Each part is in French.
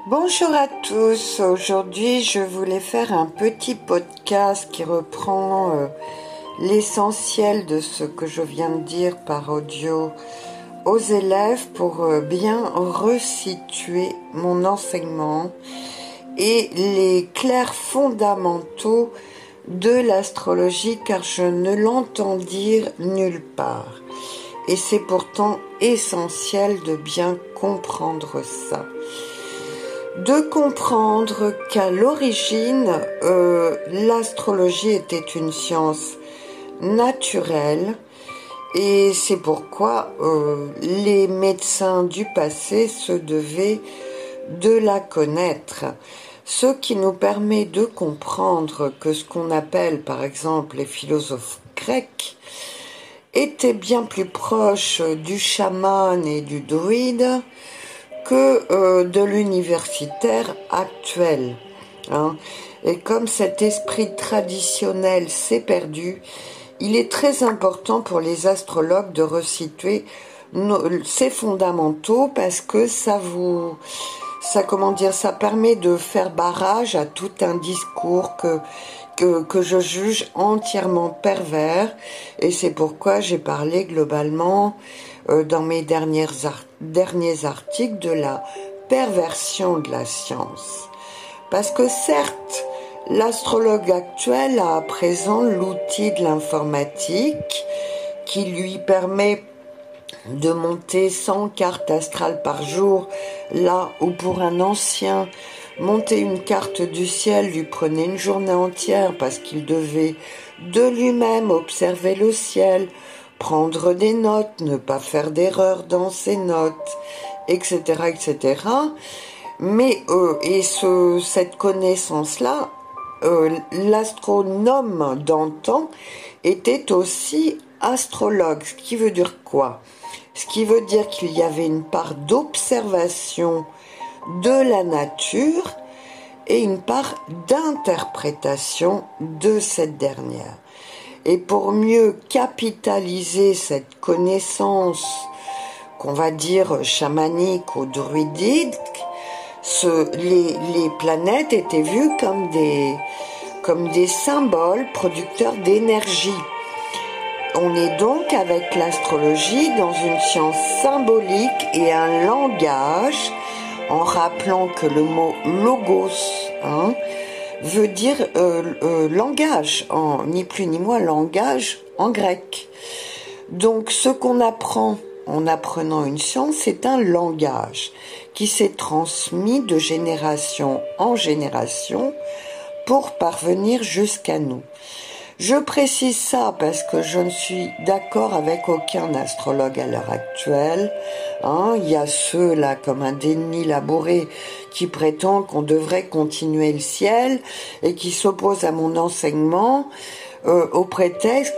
Bonjour à tous, aujourd'hui je voulais faire un petit podcast qui reprend l'essentiel de ce que je viens de dire par audio aux élèves pour bien resituer mon enseignement et les clairs fondamentaux de l'astrologie car je ne l'entends dire nulle part. Et c'est pourtant essentiel de bien comprendre ça. De comprendre qu'à l'origine, l'astrologie était une science naturelle et c'est pourquoi les médecins du passé se devaient de la connaître. Ce qui nous permet de comprendre que ce qu'on appelle par exemple les philosophes grecs étaient bien plus proches du chaman et du druide que de l'universitaire actuel. Et comme cet esprit traditionnel s'est perdu, il est très important pour les astrologues de resituer ces fondamentaux parce que ça permet de faire barrage à tout un discours que je juge entièrement pervers, et c'est pourquoi j'ai parlé globalement dans mes derniers articles de la perversion de la science. Parce que certes, l'astrologue actuel a à présent l'outil de l'informatique qui lui permet de monter 100 cartes astrales par jour, là où pour un ancien, monter une carte du ciel lui prenait une journée entière parce qu'il devait de lui-même observer le ciel, prendre des notes, ne pas faire d'erreur dans ses notes, etc., etc. Mais cette connaissance-là, l'astronome d'antan était aussi astrologue. Ce qui veut dire quoi? Ce qui veut dire qu'il y avait une part d'observation de la nature et une part d'interprétation de cette dernière. Et pour mieux capitaliser cette connaissance qu'on va dire chamanique ou druidique, les planètes étaient vues comme des symboles producteurs d'énergie. On est donc avec l'astrologie dans une science symbolique et un langage, en rappelant que le mot logos veut dire langage, ni plus ni moins langage en grec. Donc ce qu'on apprend en apprenant une science, c'est un langage qui s'est transmis de génération en génération pour parvenir jusqu'à nous. Je précise ça parce que je ne suis d'accord avec aucun astrologue à l'heure actuelle. Il y a ceux là comme un déni labouré qui prétend qu'on devrait continuer le ciel et qui s'oppose à mon enseignement au prétexte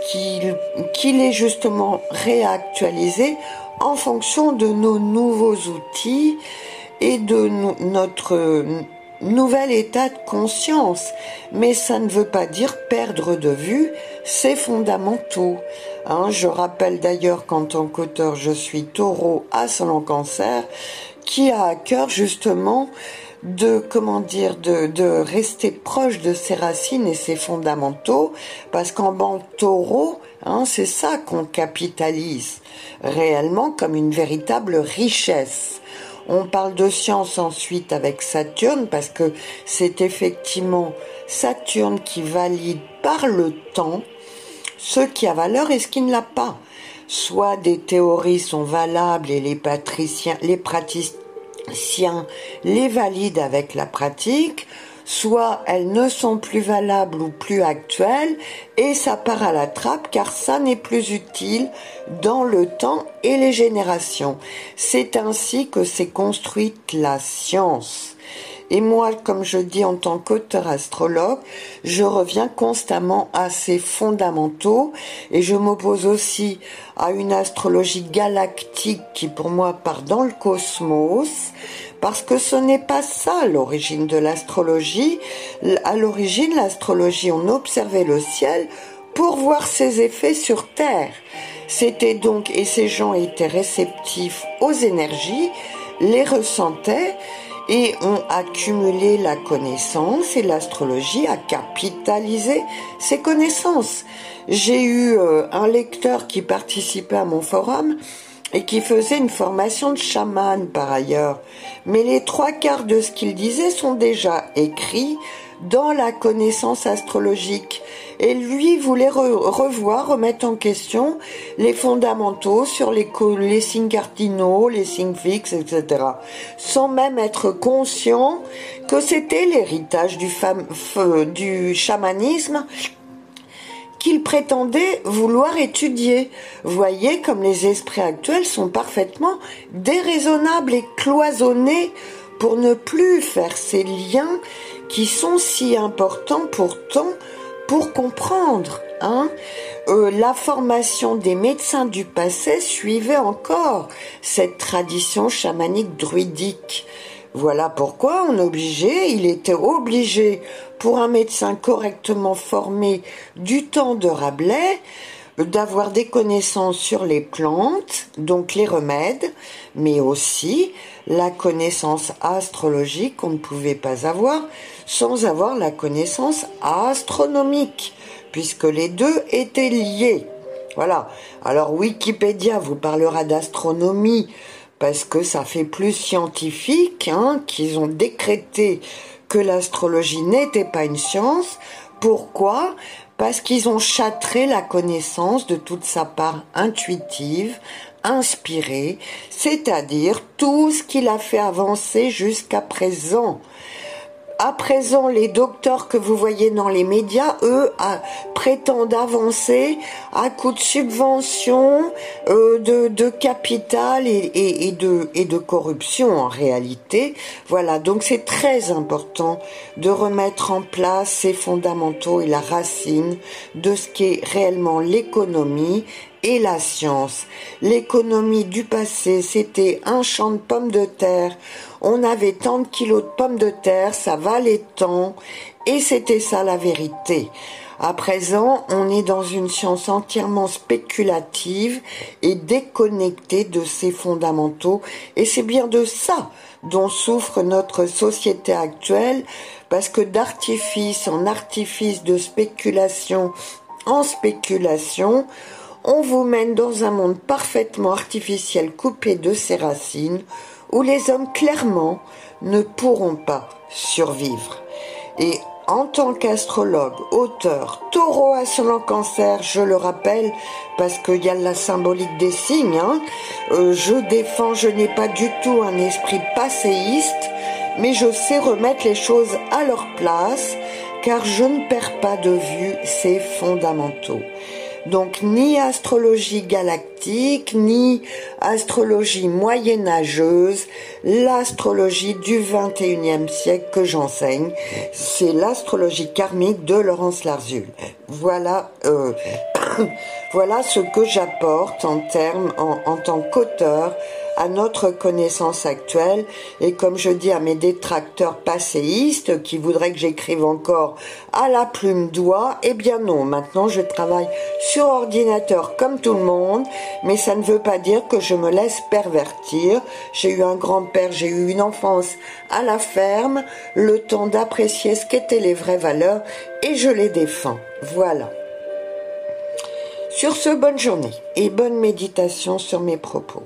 qu'il est justement réactualisé en fonction de nos nouveaux outils et de notre nouvel état de conscience, mais ça ne veut pas dire perdre de vue ses fondamentaux. Je rappelle d'ailleurs qu'en tant qu'auteur, je suis Taureau ascendant Cancer, qui a à cœur justement de rester proche de ses racines et ses fondamentaux, parce qu'en banque Taureau, c'est ça qu'on capitalise réellement comme une véritable richesse. On parle de science ensuite avec Saturne parce que c'est effectivement Saturne qui valide par le temps ce qui a valeur et ce qui ne l'a pas. Soit des théories sont valables et les praticiens les valident avec la pratique, soit elles ne sont plus valables ou plus actuelles et ça part à la trappe car ça n'est plus utile dans le temps et les générations. C'est ainsi que s'est construite la science. Et moi, comme je dis en tant qu'auteur astrologue, je reviens constamment à ces fondamentaux et je m'oppose aussi à une astrologie galactique qui pour moi part dans le cosmos, parce que ce n'est pas ça l'origine de l'astrologie. À l'origine, l'astrologie, on observait le ciel pour voir ses effets sur Terre. C'était donc, et ces gens étaient réceptifs aux énergies, les ressentaient, et ont accumulé la connaissance, et l'astrologie a capitalisé ces connaissances. J'ai eu un lecteur qui participait à mon forum et qui faisait une formation de chaman par ailleurs. Mais les 3/4 de ce qu'il disait sont déjà écrits dans la connaissance astrologique. Et lui voulait remettre en question les fondamentaux sur les signes cardinaux, les signes fixes, etc. Sans même être conscient que c'était l'héritage du chamanisme qu'il prétendait vouloir étudier. Voyez comme les esprits actuels sont parfaitement déraisonnables et cloisonnés pour ne plus faire ces liens qui sont si importants pourtant pour comprendre. La formation des médecins du passé suivait encore cette tradition chamanique druidique. Voilà pourquoi il était obligé pour un médecin correctement formé du temps de Rabelais d'avoir des connaissances sur les plantes, donc les remèdes, mais aussi la connaissance astrologique qu'on ne pouvait pas avoir sans avoir la connaissance astronomique, puisque les deux étaient liés. Voilà. Alors Wikipédia vous parlera d'astronomie parce que ça fait plus scientifique, qu'ils ont décrété que l'astrologie n'était pas une science. Pourquoi ? Parce qu'ils ont châtré la connaissance de toute sa part intuitive, inspirée, c'est-à-dire tout ce qu'il a fait avancer jusqu'à présent. À présent, les docteurs que vous voyez dans les médias, eux, prétendent avancer à coup de subventions, de capital et de corruption en réalité. Voilà, donc c'est très important de remettre en place ces fondamentaux et la racine de ce qu'est réellement l'économie et la science. L'économie du passé, c'était un champ de pommes de terre. On avait tant de kilos de pommes de terre, ça valait tant, et c'était ça la vérité. À présent, on est dans une science entièrement spéculative et déconnectée de ses fondamentaux, et c'est bien de ça dont souffre notre société actuelle, parce que d'artifice en artifice, de spéculation en spéculation, on vous mène dans un monde parfaitement artificiel coupé de ses racines, où les hommes clairement ne pourront pas survivre. Et en tant qu'astrologue, auteur, taureau ascendant cancer, je le rappelle, parce qu'il y a la symbolique des signes, je n'ai pas du tout un esprit passéiste, mais je sais remettre les choses à leur place, car je ne perds pas de vue ces fondamentaux. Donc ni astrologie galactique, ni astrologie moyenâgeuse, l'astrologie du 21e siècle que j'enseigne, c'est l'astrologie karmique de Laurence Larzul. Voilà, voilà ce que j'apporte en tant qu'auteur à notre connaissance actuelle, et comme je dis à mes détracteurs passéistes qui voudraient que j'écrive encore à la plume d'oie, eh bien non, maintenant je travaille sur ordinateur comme tout le monde, mais ça ne veut pas dire que je me laisse pervertir. J'ai eu un grand-père, j'ai eu une enfance à la ferme, le temps d'apprécier ce qu'étaient les vraies valeurs, et je les défends. Voilà. Sur ce, bonne journée et bonne méditation sur mes propos.